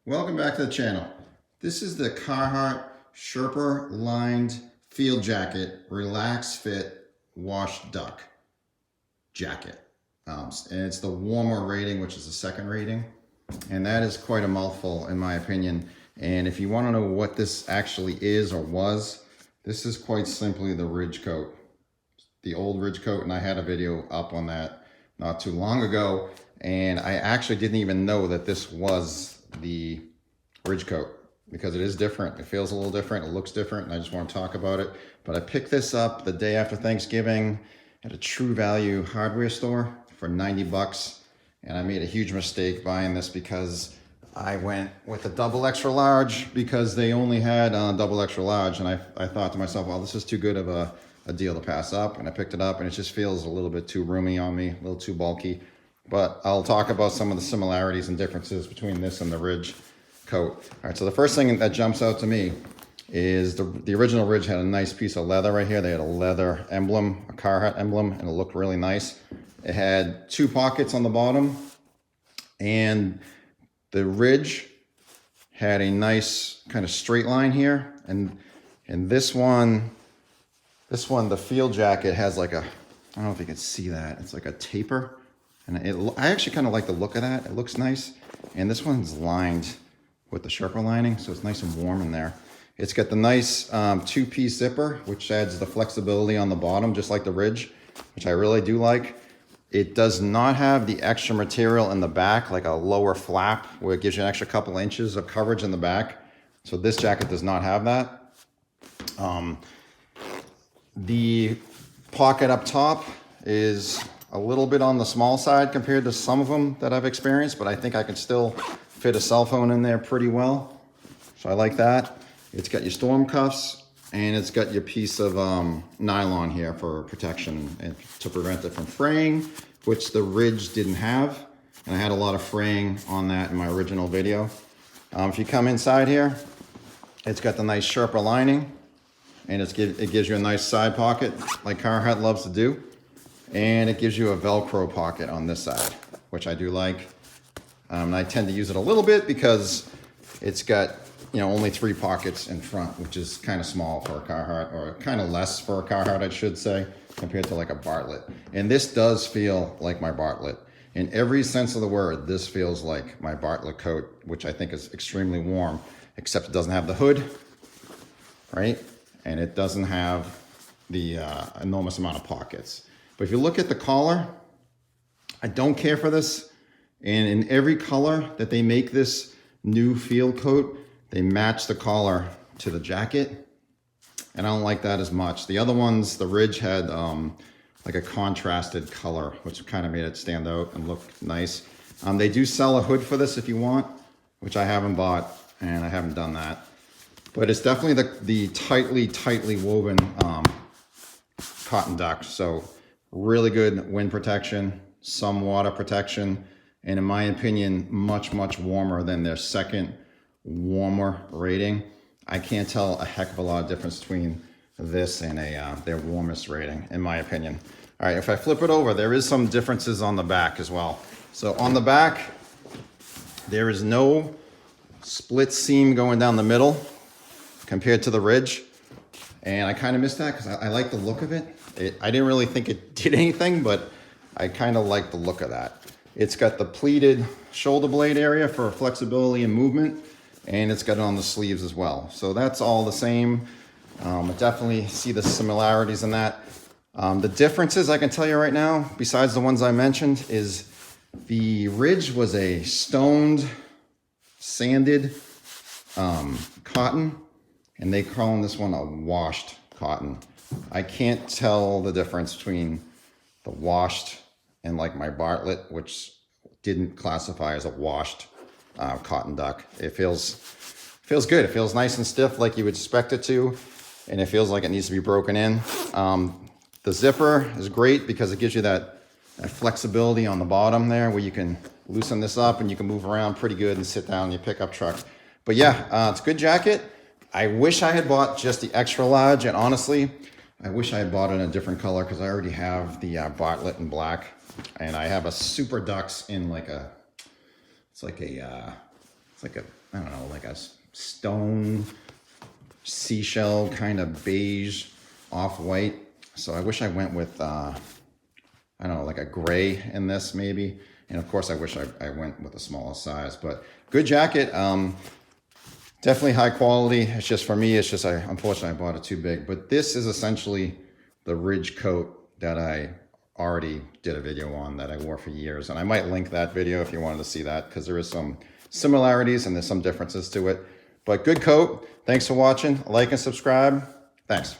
Welcome back to the channel. This is the Carhartt Sherpa lined field jacket, relax fit, wash duck jacket. And it's the warmer rating, which is the second rating. And that is quite a mouthful in my opinion. And if you want to know what this actually is or was, this is quite simply the ridge coat. The old ridge coat, and I had a video up on that not too long ago. And I actually didn't even know that this was the ridge coat because it is different. It feels a little different. It looks different, and I just want to talk about it. But I picked this up the day after Thanksgiving at a True Value hardware store for 90 bucks. And I made a huge mistake buying this because I went with a double extra large because they only had double extra large. And I thought to myself, well, this is too good of a deal to pass up. And I picked it up, and it just feels a little bit too roomy on me, a little too bulky. But I'll talk about some of the similarities and differences between this and the ridge coat. All right, so the first thing that jumps out to me is the original ridge had a nice piece of leather right here. They had a leather emblem, a Carhartt emblem, and it looked really nice. It had two pockets on the bottom, and the ridge had a nice kind of straight line here. And this one, the field jacket has like a, I don't know if you can see that. It's like a taper. And I actually kind of like the look of that. It looks nice. And this one's lined with the Sherpa lining, so it's nice and warm in there. It's got the nice two-piece zipper, which adds the flexibility on the bottom, just like the ridge, which I really do like. It does not have the extra material in the back, like a lower flap, where it gives you an extra couple inches of coverage in the back. So this jacket does not have that. The pocket up top is a little bit on the small side compared to some of them that I've experienced, but I think I can still fit a cell phone in there pretty well. So I like that. It's got your storm cuffs, and it's got your piece of nylon here for protection and to prevent it from fraying, which the ridge didn't have. And I had a lot of fraying on that in my original video. If you come inside here, it's got the nice Sherpa lining, and it gives you a nice side pocket like Carhartt loves to do. And it gives you a Velcro pocket on this side, which I do like. And I tend to use it a little bit because it's got, you know, only 3 pockets in front, which is kind of small for a Carhartt, or kind of less for a Carhartt, I should say, compared to like a Bartlett. And this does feel like my Bartlett. In every sense of the word, this feels like my Bartlett coat, which I think is extremely warm, except it doesn't have the hood, right? And it doesn't have the enormous amount of pockets. But if you look at the collar, I don't care for this. And in every color that they make this new field coat, they match the collar to the jacket. And I don't like that as much. The other ones, the ridge had like a contrasted color, which kind of made it stand out and look nice. They do sell a hood for this if you want, which I haven't bought, and I haven't done that. But it's definitely the tightly woven cotton duck. So really good wind protection, some water protection, and in my opinion, much warmer than their second warmer rating. I can't tell a heck of a lot of difference between this and their warmest rating, in my opinion. All right, if I flip it over, there is some differences on the back as well. So on the back, there is no split seam going down the middle compared to the ridge. And I kind of missed that because I like the look of it. I didn't really think it did anything, but I kind of like the look of that. It's got the pleated shoulder blade area for flexibility and movement, and it's got it on the sleeves as well. So that's all the same. I definitely see the similarities in that. The differences I can tell you right now, besides the ones I mentioned, is the ridge was a stoned, sanded cotton, and they call this one a washed cotton. I can't tell the difference between the washed and like my Bartlett, which didn't classify as a washed cotton duck. It feels good. It feels nice and stiff like you would expect it to, and it feels like it needs to be broken in. The zipper is great because it gives you that flexibility on the bottom there where you can loosen this up and you can move around pretty good and sit down in your pickup truck. But yeah, it's a good jacket. I wish I had bought just the extra large, and honestly, I wish I had bought it in a different color because I already have the Bartlett in black, and I have a Super Ducks in like a, it's like a it's like a, I don't know, like a stone seashell kind of beige off-white. So I wish I went with, I don't know, like a gray in this maybe. And of course I wish I went with a smaller size, but good jacket. Definitely high quality. It's just, for me, it's just, unfortunately I bought it too big, but this is essentially the ridge coat that I already did a video on that I wore for years. And I might link that video if you wanted to see that, because there is some similarities and there's some differences to it. But good coat. Thanks for watching. Like and subscribe. Thanks.